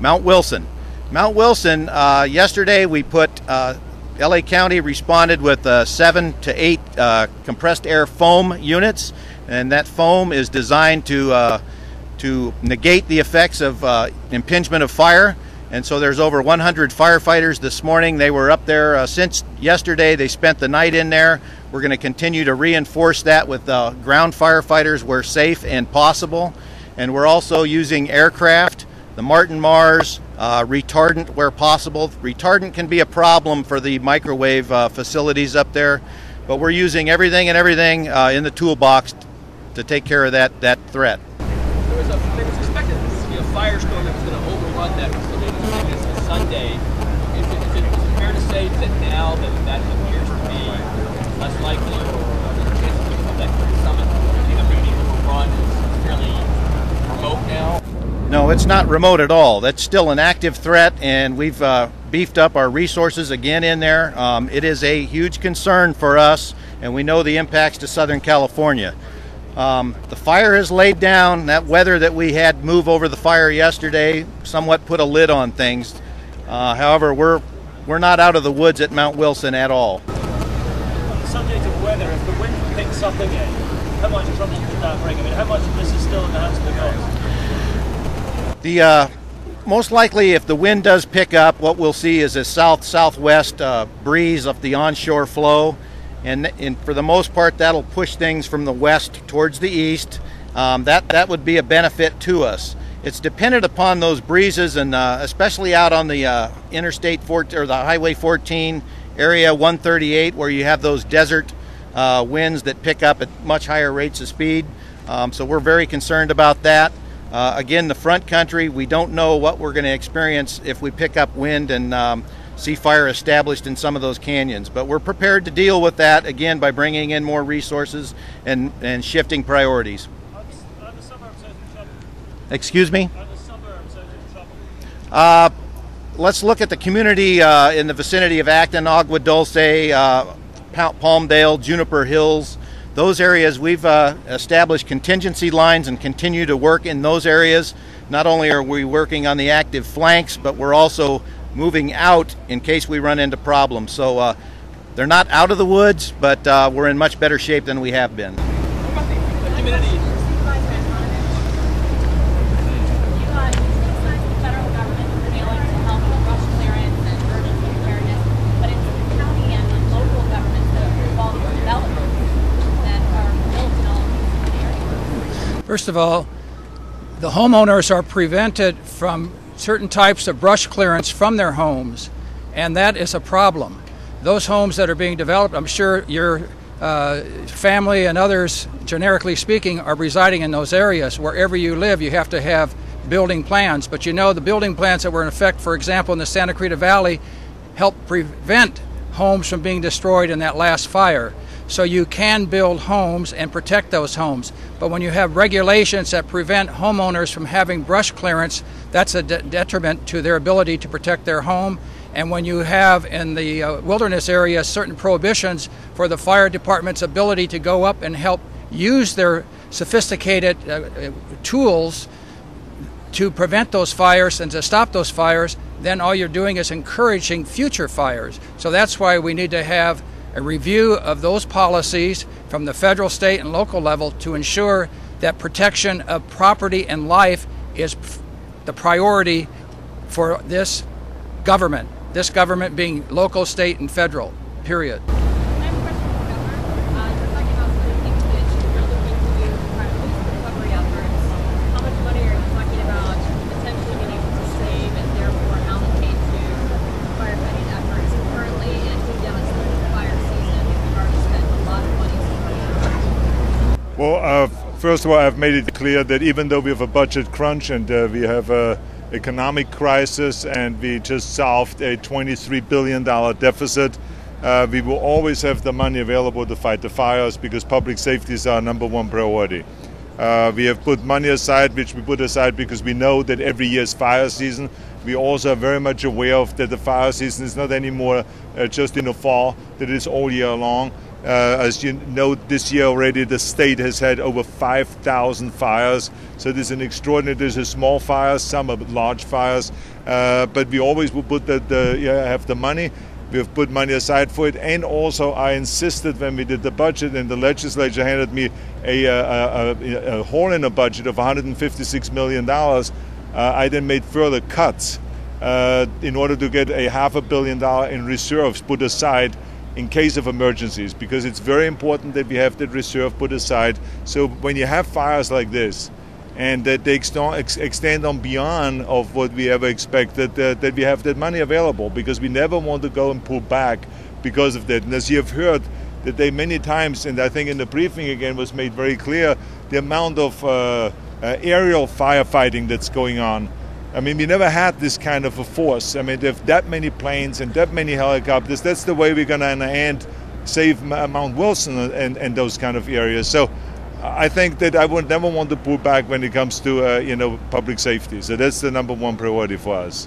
Mount Wilson. Mount Wilson, yesterday we put, LA County responded with 7 to 8 compressed air foam units, and that foam is designed to negate the effects of impingement of fire. And so there's over 100 firefighters this morning. They were up there since yesterday. They spent the night in there. We're going to continue to reinforce that with ground firefighters where safe and possible. And we're also using aircraft, the Martin Mars, retardant where possible. Retardant can be a problem for the microwave facilities up there, but we're using everything in the toolbox to take care of that threat. There was expected to be a firestorm that was going to overrun that facility this Sunday. Is it fair to say that now that appears to be less likely, or the chances of that summit being overrun is fairly remote now? No, it's not remote at all. That's still an active threat, and we've beefed up our resources again in there. It is a huge concern for us, and we know the impacts to Southern California. The fire has laid down. That weather that we had move over the fire yesterday somewhat put a lid on things. However, we're not out of the woods at Mount Wilson at all. On the subject of weather, if the wind picks up again, how much trouble could that bring? I mean, how much of this is still in the hands of the gods? Most likely, if the wind does pick up, what we'll see is a south-southwest breeze of the onshore flow. And for the most part, that'll push things from the west towards the east. That would be a benefit to us. It's dependent upon those breezes, and especially out on the Interstate 14 or the Highway 14 area 138, where you have those desert winds that pick up at much higher rates of speed. So we're very concerned about that. Again, the front country, we don't know what we're going to experience if we pick up wind and see fire established in some of those canyons. But we're prepared to deal with that, again, by bringing in more resources and shifting priorities. Are the suburbs out of trouble? Excuse me? Are the suburbs out of trouble? Let's look at the community in the vicinity of Acton, Agua Dulce, Palmdale, Juniper Hills. Those areas, we've established contingency lines and continue to work in those areas. Not only are we working on the active flanks, but we're also moving out in case we run into problems. So they're not out of the woods, but we're in much better shape than we have been. What about the community? First of all, the homeowners are prevented from certain types of brush clearance from their homes, and that is a problem. Those homes that are being developed, I'm sure your family and others, generically speaking, are residing in those areas. Wherever you live, you have to have building plans, but you know the building plans that were in effect, for example, in the Santa Cruz Valley, helped prevent homes from being destroyed in that last fire. So you can build homes and protect those homes. But when you have regulations that prevent homeowners from having brush clearance, that's a detriment to their ability to protect their home. And when you have in the wilderness area certain prohibitions for the fire department's ability to go up and help use their sophisticated tools to prevent those fires and to stop those fires, then all you're doing is encouraging future fires. So that's why we need to have a review of those policies from the federal, state, and local level to ensure that protection of property and life is the priority for this government being local, state, and federal, period. Well, first of all, I've made it clear that even though we have a budget crunch and we have an economic crisis and we just solved a $23 billion deficit, we will always have the money available to fight the fires because public safety is our #1 priority. We have put money aside, which we put aside because we know that every year is fire season. We also are very much aware of that the fire season is not anymore just in the fall, that it is all year long. As you know, this year already the state has had over 5,000 fires. So this is an extraordinary. There's a small fires, some are large fires, but we always will put have the money. We have put money aside for it, and also I insisted when we did the budget, and the legislature handed me a hole in the budget of $156 million. I then made further cuts in order to get a $500 million in reserves put aside in case of emergencies, because it's very important that we have that reserve put aside. So when you have fires like this, and that they extend on beyond of what we ever expected, that we have that money available, because we never want to go and pull back because of that. And as you have heard, that they many times, and I think in the briefing again was made very clear, the amount of aerial firefighting that's going on. I mean, we never had this kind of a force. I mean, there's that many planes and that many helicopters. That's the way we're going to, in the end, save Mount Wilson and those kind of areas. So I think that I would never want to pull back when it comes to, public safety. So that's the number one priority for us.